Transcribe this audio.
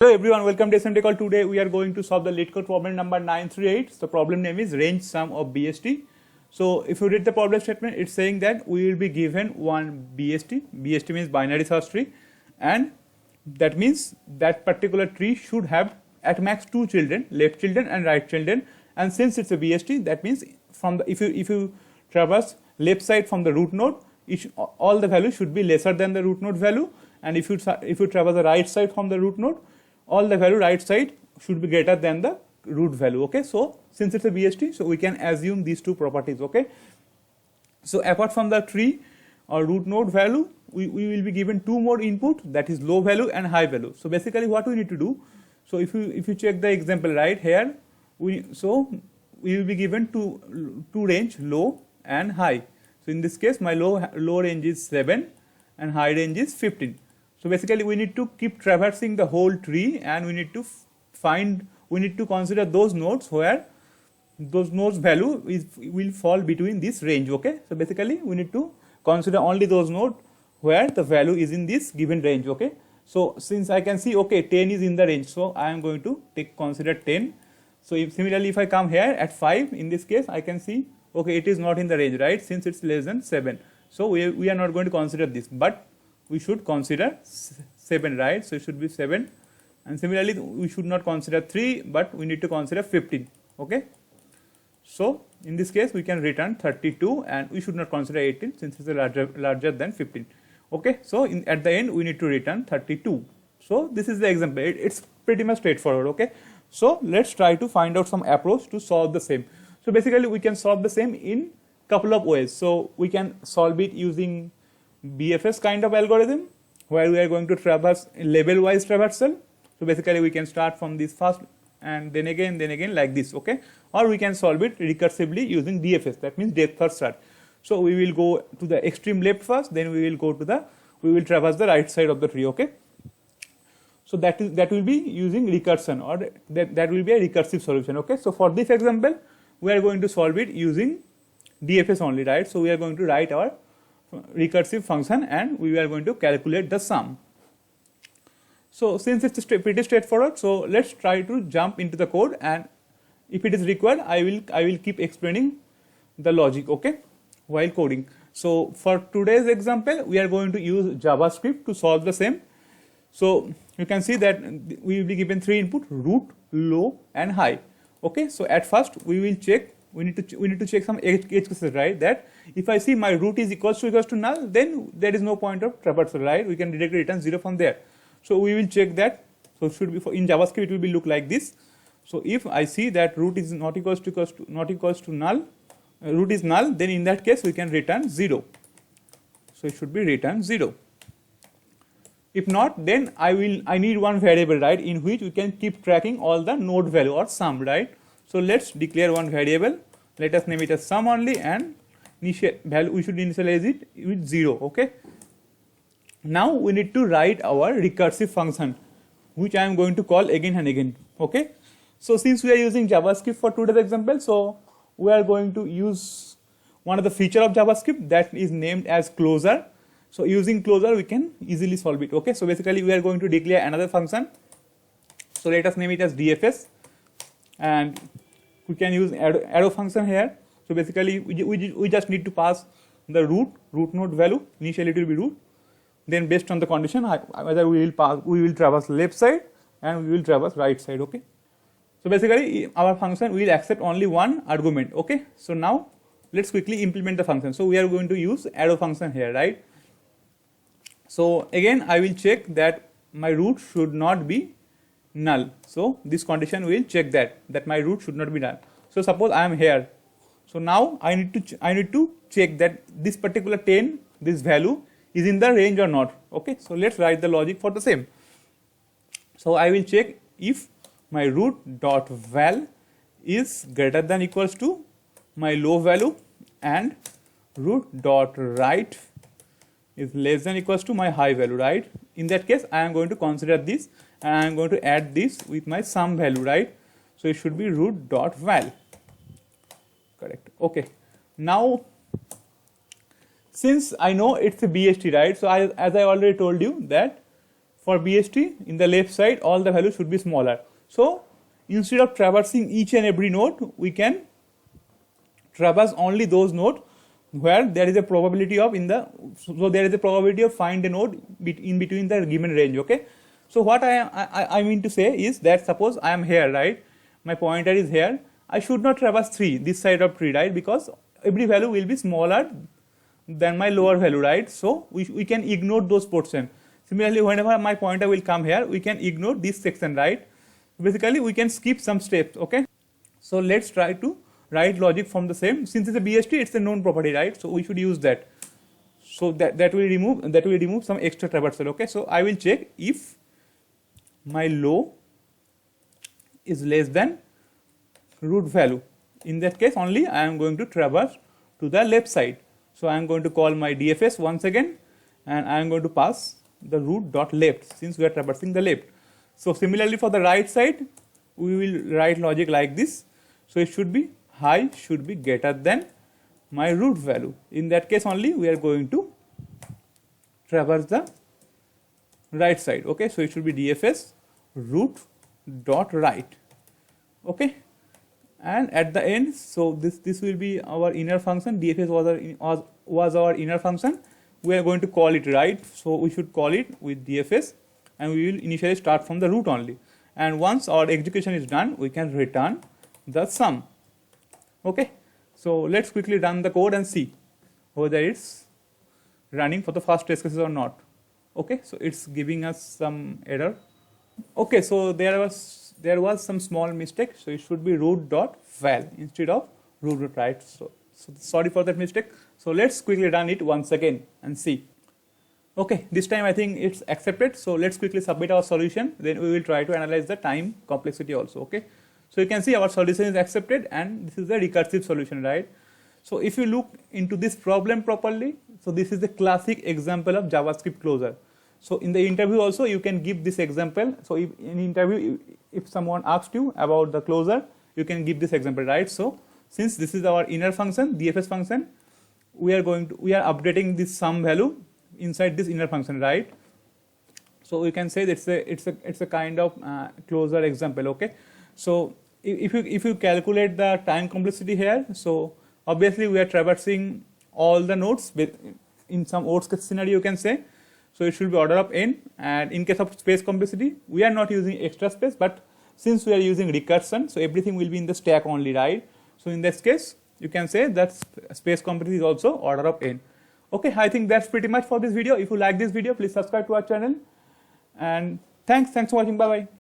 Hello everyone, welcome to SMT Call. Today we are going to solve the LeetCode problem number 938. The problem name is range sum of BST. So if you read the problem statement, it's saying that we will be given one BST. BST means binary search tree, and that means that particular tree should have at max two children, left children and right children. And since it's a BST, that means from the if you traverse left side from the root node, all the values should be lesser than the root node value, and if you traverse the right side from the root node, all the value right side should be greater than the root value. Okay, so since it's a BST, so we can assume these two properties. Okay, so apart from the tree or root node value, we will be given two more input, that is low value and high value. So basically what we need to do, so if you check the example right here, we will be given two range, low and high. So in this case my low range is 7 and high range is 15. So basically we need to keep traversing the whole tree, and we need to consider those nodes where those nodes value will fall between this range. Okay, so basically we need to consider only those nodes where the value is in this given range. Okay, so since I can see, okay, 10 is in the range, so I am going to consider 10. So similarly if I come here at 5, in this case I can see, okay, it is not in the range, right, since it's less than 7. So we are not going to consider this, but we should consider 7, right? So it should be 7, and similarly we should not consider 3, but we need to consider 15. Okay, so in this case we can return 32, and we should not consider 18 since it's larger than 15. Okay, so at the end we need to return 32. So this is the example. It's pretty much straightforward. Okay, so let's try to find out some approach to solve the same. So basically we can solve the same in couple of ways. So we can solve it using BFS kind of algorithm, where we are going to traverse level wise traversal. So basically we can start from this first and then again like this. Okay, or we can solve it recursively using DFS, that means depth first search. So we will go to the extreme left first, then we will traverse the right side of the tree. Okay, so that will be using recursion, or that will be a recursive solution. Okay, so for this example we are going to solve it using DFS only, right? So we are going to write our recursive function and we are going to calculate the sum. So since it's pretty straightforward, so let's try to jump into the code, and if it is required I will keep explaining the logic, okay, while coding. So for today's example we are going to use JavaScript to solve the same. So you can see that we will be given three input: root, low and high. Okay, so at first we will check, we need to check some edge cases, right? That if I see my root is equals to null, then there is no point of traversal, right? We can directly return 0 from there. So we will check that. So it should be in JavaScript it will be look like this. So if I see that root is not equals to null, root is null, then in that case we can return 0. So it should be return 0. If not, then I need one variable, right, in which we can keep tracking all the node value or sum, right? So let's declare one variable. Let us name it as sum only, and initial value we should initialize it with 0. Okay, now we need to write our recursive function, which I am going to call again and again. Okay, so since we are using JavaScript for today's example, so we are going to use one of the feature of JavaScript that is named as closure. So using closure we can easily solve it. Okay, so basically we are going to declare another function. So let us name it as DFS, and we can use arrow function here. So basically we just need to pass the root node value. Initially it will be root, then based on the condition whether we will traverse left side and we will traverse right side. Okay, so basically our function will accept only one argument. Okay, so now let's quickly implement the function. So we are going to use arrow function here, right? So again I will check that my root should not be null. So this condition will check that my root should not be null. So suppose I am here. So now I need to check that this particular 10, this value is in the range or not. Okay, so let's write the logic for the same. So I will check if my root dot val is greater than equals to my low value, and root dot right is less than equals to my high value, right? In that case I am going to consider this, and I am going to add this with my sum value, right? So it should be root dot val. Correct. Okay, now since I know it's a BST, right? So as I already told you that for BST, in the left side, all the values should be smaller. So instead of traversing each and every node, we can traverse only those nodes where there is a probability of there is a probability of find a node in between the given range. Okay. So what I mean to say is that suppose I am here, right? My pointer is here. I should not traverse 3, this side of 3, right? Because every value will be smaller than my lower value, right? So we can ignore those portions. Similarly, whenever my pointer will come here, we can ignore this section, right? Basically, we can skip some steps, okay? So let's try to write logic from the same. Since it's a BST, it's a known property, right? So we should use that. So that will remove some extra traversal, okay? So I will check if my low is less than root value. In that case only I am going to traverse to the left side. So I am going to call my DFS once again, and I am going to pass the root dot left since we are traversing the left. So similarly for the right side, we will write logic like this. So it should be high should be greater than my root value. In that case only we are going to traverse the right side. Okay, so it should be DFS root dot right. Okay, and at the end, so this will be our inner function. DFS was our inner function. We are going to call it right, so we should call it with DFS, and we will initially start from the root only. And once our execution is done, we can return the sum. Okay, so let's quickly run the code and see whether it's running for the first test cases or not. Okay, so it's giving us some error. Okay, so there was some small mistake, so it should be root dot val instead of root dot right. So sorry for that mistake. So let's quickly run it once again and see. Okay, this time I think it's accepted. So let's quickly submit our solution. Then we will try to analyze the time complexity also. Okay, so you can see our solution is accepted, and this is the recursive solution, right? So if you look into this problem properly, so this is the classic example of JavaScript closure. So in the interview also you can give this example. So if in interview, if someone asked you about the closure, you can give this example, right? So since this is our inner function, DFS function, we are updating this sum value inside this inner function, right? So we can say that it's a kind of closure example. Okay, so if you calculate the time complexity here, so obviously we are traversing all the nodes in some worst case scenario, you can say. So it should be order of n, and in case of space complexity, we are not using extra space, but since we are using recursion, so everything will be in the stack only, right? So in this case, you can say that space complexity is also order of n. Okay, I think that's pretty much for this video. If you like this video, please subscribe to our channel, and thanks for watching. Bye bye.